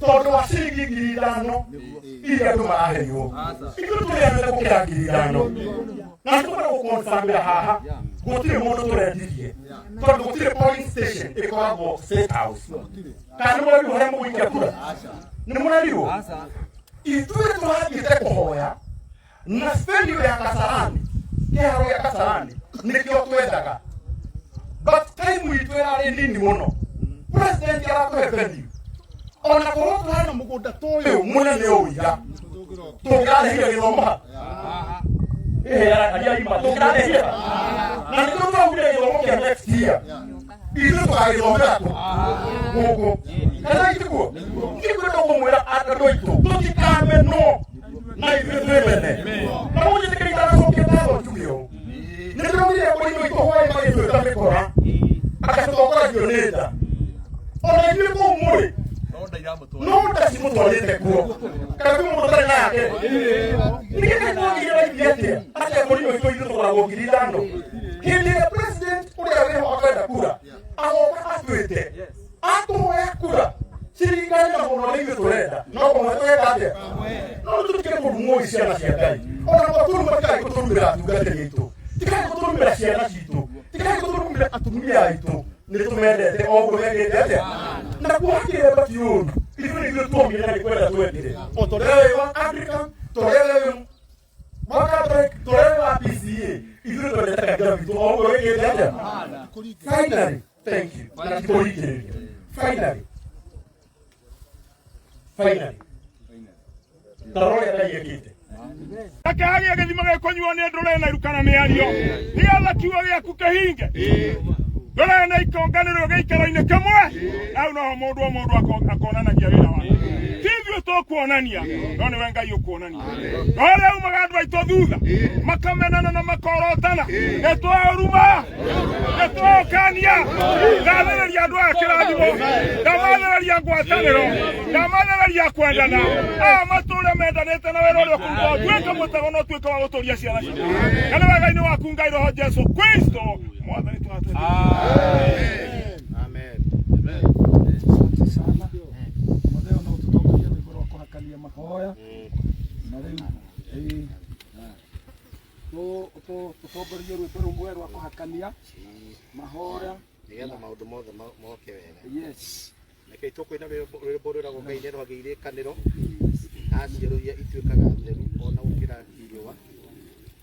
tondu wa ciringi 5,000 iria andu maraheirwo ithuĩ tũrĩanĩte gũkĩra 5,000 na tũkwenda gũkonsambĩra haha gũtirĩ mũndũ tũrendirie tondũ gũtirĩ polling station ĩkoragwo State House kana nĩ mũrerirwo harĩa mũgũikia kura nĩ mũrerirwo ithuĩ tũrathiĩte kũhoya na venue ya Kasarani kĩharo gĩa Kasarani nĩkĩo twendaga but time itũ ĩrarĩ nini mũno president aratũhe venue ona korwo tũrĩ na mũgũnda ta ũyũ mũnene ũiga tũngĩrarĩhire gĩthomo tũngĩrarĩhire na nĩkĩo tũraugire gĩthomo kĩa next year ithuĩ tũgagĩthomera kũ gũkũ kana itiguo nĩkwenda kũmwĩra andũ aitũ tũtikamenwo na ithuĩ twĩmene na mũnjĩtĩkĩria itanacokia ngatho njuge ũũ nĩndĩromire mũrĩmi witũ hwaĩ magĩtwĩta mĩkora agatũtongoragio nĩ nda ona ithuĩ kũu mũrĩ no ndacimũtwarĩte kuo kana kwĩ mũndũ ũtarĩ nake nĩgetha twagĩire raithi atĩa atĩa mũrĩmi witũ ithuĩ tũgũragwo 5,000 hĩndĩ ĩrĩa president ũrĩa wĩho akwenda kura agoka atwĩte atũhoya kura ciringi na mũno nĩ ithuĩ tũrenda no kũmwe twenda atĩa no tũtikĩre kũrumwo ciana cia Ngai ona matũruma tikai gũtũrumĩra atungatĩri aitũ tikai gũtũrumĩra ciana citũ tikai gũtũrumĩra atumia aitũ nĩ tũmendete o ũguo mendete atĩa na kuhakĩre bati ũru ithuĩ nĩ ithuĩ tuomire na nĩ kwenda twendire o tũrĩa wĩ wa African tũrĩa wĩ wa Catholic tũrĩa wĩ wa PCA ithuĩ twendete kanitha witũ o ũguo wĩkĩte atĩa finally thank you na tikũrigĩrĩria finally tarore ndaiekite akagĩa gĩthima gĩkũnyuo nĩ ndũrĩ na irukana mĩario nĩgetha kiugo gĩaku kĩhinge ndũrĩ na ikonganĩrĩro gĩikaro-inĩ kĩmwe hau noho mũndũ o mũndũ akonanagia wĩra wake ti ithuĩ tũkuonania no nĩwe Ngai ũkuonania no rĩu umaga andũ aitũ thutha makamenana na makorotana nĩtwaũruma nĩtwaũkania ndathĩrĩria andũ aya kĩrathimo ndamathĩrĩria ngwatanĩro ndamathĩrĩria kwendana aya matũũre mendanĩte na wĩra ũrĩa ũkũrutwo tuĩke mũtego no tuĩke wa gũtũũria ciana ciitũ na nĩ wega-inĩ waku Ngai Roho Jesu Kristo mwathani twatwende amen mahoya na rĩu tũtongorie rwĩmbo rũmwe rwa kũhakania mahoya nĩgetha maũndũ mothe moke wega yes nĩkĩĩ tũkwĩna rwĩmbo rwĩragwo Ngai nĩerũhagĩra ikanĩro na ciero iria ituĩkaga theru ona gũkĩra riũa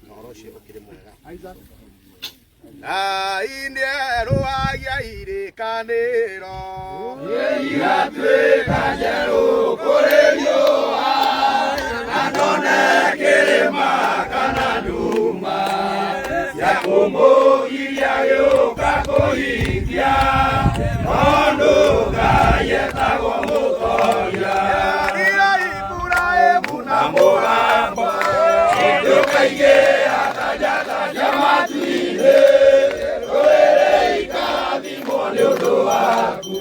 na ũhoro ũcio ũkĩrĩ mwega Ngai nĩerũhagia irĩkanĩro igatuĩka njerũ kũrĩ riũa na ndone kĩrĩma kana nduma cia kũmũgiria gĩũka kũhingia tondũ Ngai etagwo mũtongoria Iburahĩmu na mũgambo ndũkaigĩra kanjanja matu-inĩ rũrĩrĩ ikathimwo nĩ ũndũ waku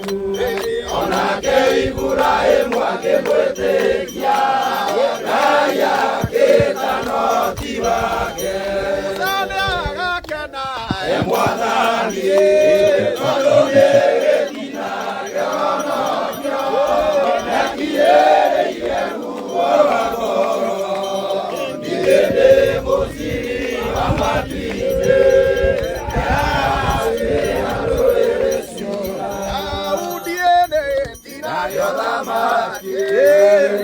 onake Iburahĩmu akĩmwĩtĩkia Ngai akĩĩta ti wake agakena mwathani tondũ nĩ gĩtina kĩonokio nakĩereire ruo rwa ngoro ningĩ ndĩ mũciri wa matu-inĩ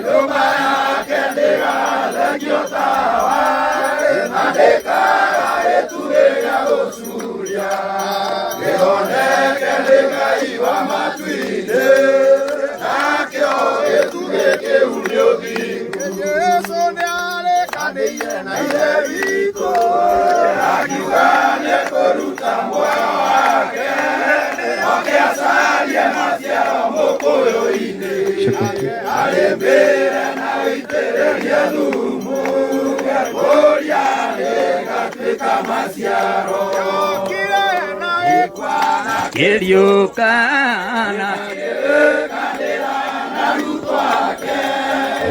nyũmba yake ndĩgathengio tawa andĩkaga gĩtugĩ gĩa gũcuria gĩthondeke nĩ Ngai wa matu-inĩ nakĩo gĩtugĩ kĩu nĩ ũthingu Jesũ nĩarĩkanĩire na ithe witũ akiuga nĩekũruta muoyo wake oke acarie maciaro mũkũyũ-inĩ arĩ mbere na gũitĩrĩria thumu gĩkũria gĩgatuĩka maciaro kĩriũkana na rutwo ake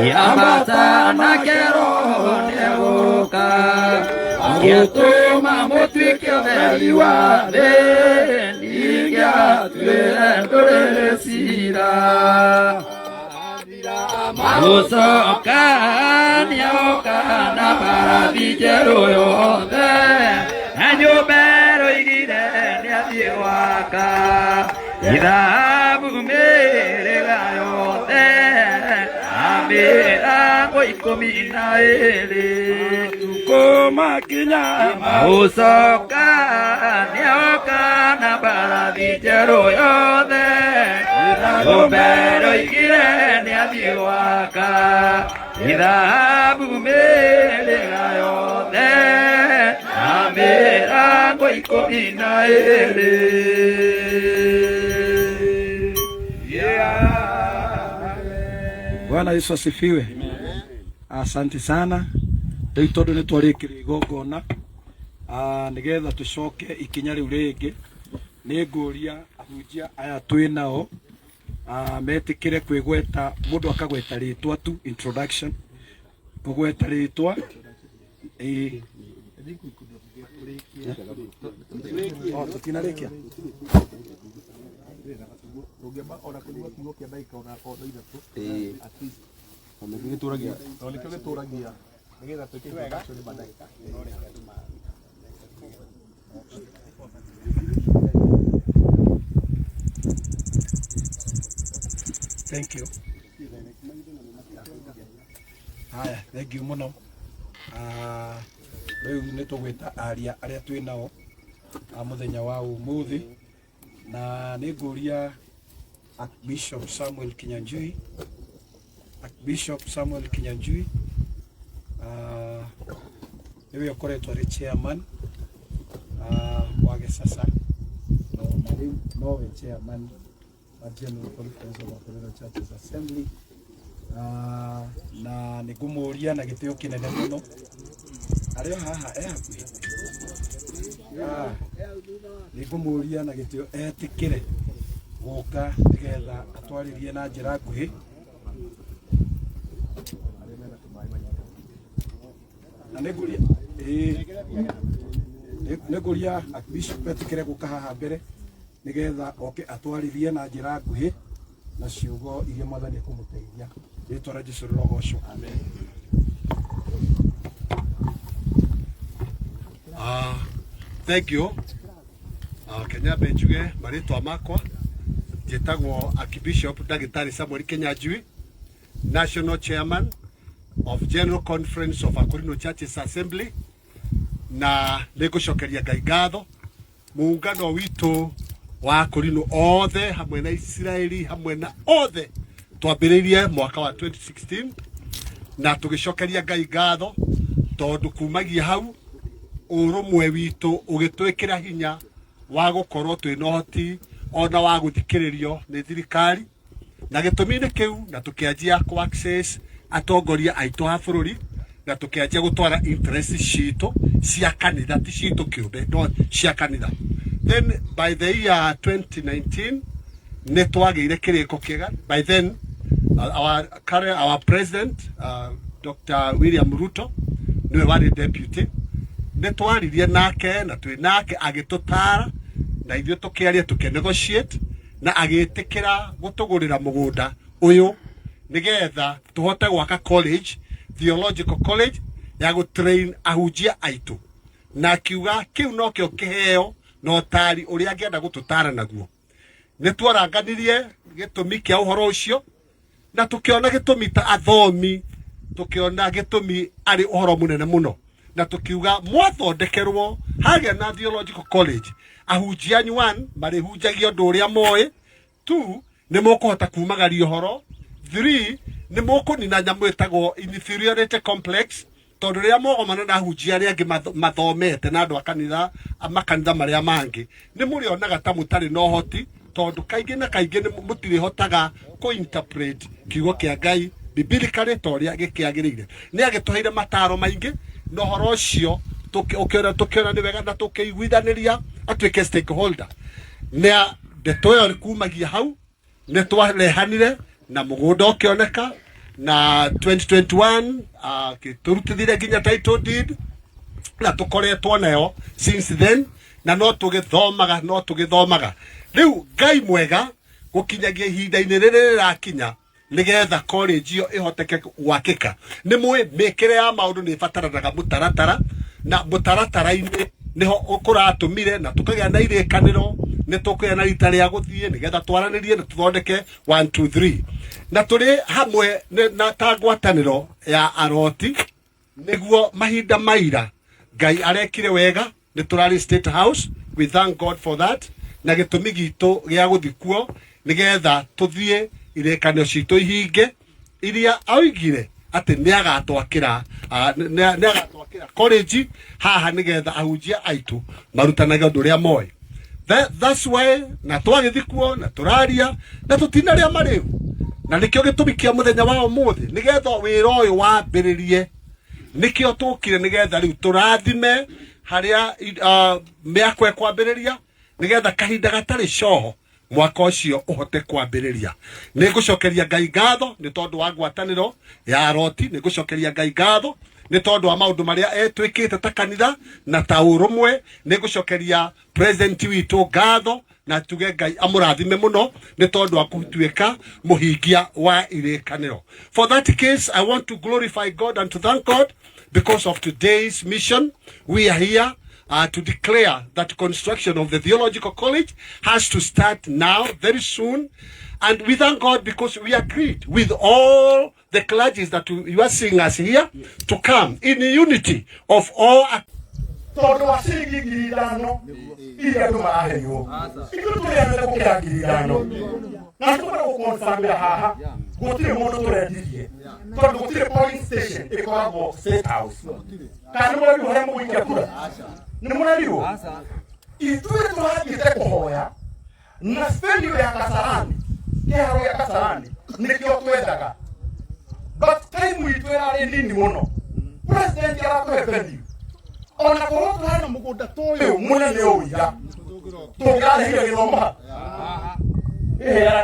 yambata na Roho nĩegũka gĩtũma mũtuĩke ũtheri wa thĩ ningĩ atuĩre ndũrĩrĩ ciira Usoka nioka na barabijero yothe Anyubero igire niathiwaka Ithabu merega yothe Amira kwa 12 Tukoma kinyama Usoka nioka na barabijero yothe Anyubero igire niathiwaka Ithabu merega yothe Amira kwa 12 Bwana Yesu asifiwe. Asante sana. Rĩu tondũ nĩ twarĩkĩrĩria igongona nĩgetha tũcoke ikinya rĩu rĩngĩ nĩ ngũria ahunjia aya twĩ nao metĩkĩre kwĩgweta mũndũ akagweta rĩtwa tu introduction kũgweta rĩtwa tũtinarĩkia Ungeamba ona kunyua kiugo kia ndaika ona kodo ithatũ at least gĩtũragia nikio gĩtũragia nigetha twĩke introduction ni ndaika. Thank you. Haya, thank you muno. Rĩu nĩ tũgwĩta aria arĩa twĩ nao mũthenya wa ũmũthĩ na nĩ ngũria Archbishop Samuel Kinyanjui. Archbishop Samuel Kinyanjui niwe ũkoretwo arĩ chairman wa Gĩcaca na rĩu nowe chairman wa General Conference of Akolino Churches Assembly na nĩ ngũmũria na gĩtĩo kĩnene mũno arĩa haha hakuhĩ nĩ ngũmũria na gĩtĩo etĩkĩre gũka nĩgetha atwarĩrie na njĩra nguhĩ na nĩ ngũria Archbishop etĩkĩre gũka haha mbere nĩgetha oke atwarĩrie na njĩra nguhĩ na ciugo iria Mwathani ekũmũteithia. Rĩĩtwa rĩa Jesũ rĩrogocwo. Amen. Thank you. Kenya benjuge marĩtwa makwa njĩtagwo Archbishop Ndagĩtarĩ Samuel Kinyanjui, National Chairman of General Conference of Akolino Churches Assembly, na nĩngũcokeria Ngai ngatho muungano witũ wa Akolino othe hamwe na Israeli hamwe na othe twambĩrĩirie mwaka wa 2016 na tũgĩcokeria Ngai ngatho tondũ kumagia hau ũrũmwe witũ ũgĩtwĩkĩra hinya wa gũkorwo twĩna ũhoti ona wa gũthikĩrĩrio nĩ thirikari na gĩtũmi-inĩ kĩu na tũkĩanjia ku access atongoria aitũ a bũrũri na tũkĩanjia gũtwara interest citũ cia kanitha ti citũ kĩũmbe no cia kanitha. Then by the year 2019 nĩ twagĩire kĩrĩko kĩega. By then our president Dr. William Ruto niwe warĩ deputy, nĩ twaririe nake na twĩ nake agĩtũtara na ithuĩ tũkĩaria tũkĩnegotiate na agĩtĩkĩra gũtũgũrĩra mũgũnda ũyũ nĩgetha tũhote gwaka college, theological college ya gũtrain ahunjia aitũ, na akiuga kĩu nokĩo kĩheo na ũtari ũrĩa angĩenda gũtũtara naguo. Nĩ twaranganirie gĩtũmi kĩa ũhoro ũcio na tũkĩona gĩtũmi ta athomi, tũkĩona gĩtũmi arĩ ũhoro mũnene mũno na tũkiuga mwathondekerwo hagĩa na theological college ahunjia anyu 1 marĩhunjagia ũndũ ũrĩa moĩ, 2 nĩ mũkũhota kumagaria ũhoro, 3 nĩ mũkũnina nyamũ ĩtagwo inferiority complex tondũ rĩrĩa mogomana na ahunjia arĩa angĩ mathomete na andũ a makanitha marĩa mangĩ nĩ mũrĩonaga ta mũtarĩ na ũhoti tondũ kaingĩ na kaingĩ nĩ mũtirĩhotaga kũ-interpret kiugo kĩa Ngai biblically ta ũrĩa gĩkĩagĩrĩire. Nĩ agĩtũheire mataro maingĩ na ũhoro ũcio tũkĩona nĩ wega na tũkĩiguithanĩria atuĩke stakeholder. Na ndeto ĩyo kumagia hau nĩ twarehanire na mũgũnda ũkĩoneka na 2021 tũrutithire nginya title deed na tũkoretwo nayo since then na no tũgĩthomaga. Rĩu Ngai mwega gũkinyagia ihinda-inĩ rĩrĩ rĩrakinya nigetha college iyo ihoteke gwakika ni mwe mekere ya maundu ni bataranaga mutaratara na mutaratara-ini niho ukuratumire na tukagia na irekaniro ni tukuya na rita ria guthie nigetha twaranirie na tuthondeke 1 2 3 na turi hamwe na tangwataniro ya aroti niguo mahinda maira Ngai arekire wega ni turari State House. We thank God for that na gitumi gitu gia guthikuo nigetha tuthie irekanio citu ihinge iria augire ati niagatwakira college haha nigetha ahunjia aitu marutanaga undu ria moy. That's why na twagithikuo na turaria na tutinaria mariu na nikio gitumi kia muthenya wa umuthi nigetha wira uyu wambiririe nikio tukire nigetha riu turathime haria miako ekwambiriria nigetha kahinda gatari coho mwaka ucio uhote kwambiriria. Nigucokeria Ngai ngatho ni tondu wa ngwataniro ya aroti, nigucokeria Ngai ngatho ni tondu wa maundu maria etwikite ta kanitha na ta urumwe, nigucokeria president witu ngatho na tuge Ngai amurathime muno ni tondu wa kutwika muhingia wa irekaniro. For that case, I want to glorify God and to thank God because of today's mission. We are here to declare that construction of the theological college has to start now, very soon. And we thank God because we agreed with all the clergies that you are seeing us here to come in unity of all. Todo asigi giridano ile tumaheyo ikutu ya ndako giridano na tukora ukonfambia haha gotire moto torediye todo gotire polling station ekorabo State House kana mo ri hore mo ingakura ni munaliwo itue tuhagite kuhoya na spendi ya Kasarani kero ya Kasarani nikyo twedaga but time itue ari ndini muno president ya kwependi ona korotwa hano mugunda toyo munene oya tugale hiyo githoma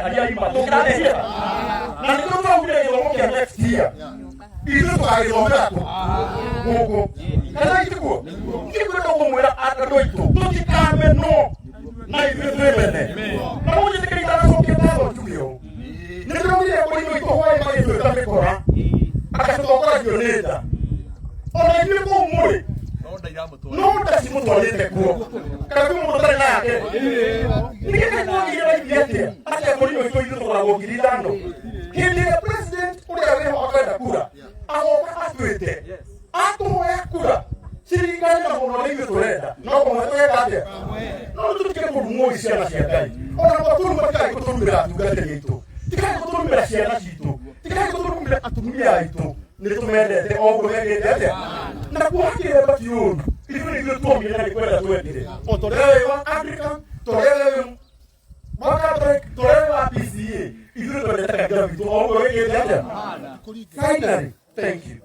aria ima tugale hiyo na nikuwa ule githoma kia next year izo tukagithomera tu gugu kana ituko ngikwenda kumwira andũ aitũ tutikame no na ithuĩ twĩmene na mũnjĩtĩkĩria ndacokia ngatho njugio nĩndĩromire mũrimũ itũ hwaĩ magĩtwĩka mĩkora agatũtongoragio nĩ nda ona ithuĩ kũu mũrĩ no ndasi mutwarite kuo kana mũndũ tarĩ nake nĩgetha kuogira ithiĩte atia mũrimũ itũ ithuĩ tũkoragwo ngiri ithano hĩndĩ ĩrĩa president ũrĩa wĩho akwenda kura agoka atwĩte atũhoya kura sirikali na mũno nĩ ithuĩ tũrenda no kũmwe tweka atĩa no tũtikĩre kũrumwo ciana cia Ngai ona gũtũruma tikai gũtũrumĩra atungatĩri aitũ tikai gũtũrumĩra ciana citũ tikai gũtũrumĩra atumia aitũ nĩtũmendete o ũguo mekĩte atĩa na kuhakĩre batiũru ithuĩ nĩithuĩ tuomire na nĩkwenda twendire o tũrĩa wa African tũrĩa wa PCA ithuĩ twendete kanitha witũ o ũguo mekĩte atĩa. Finally, thank you.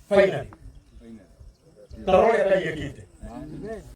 Finally. Tarore ya kite.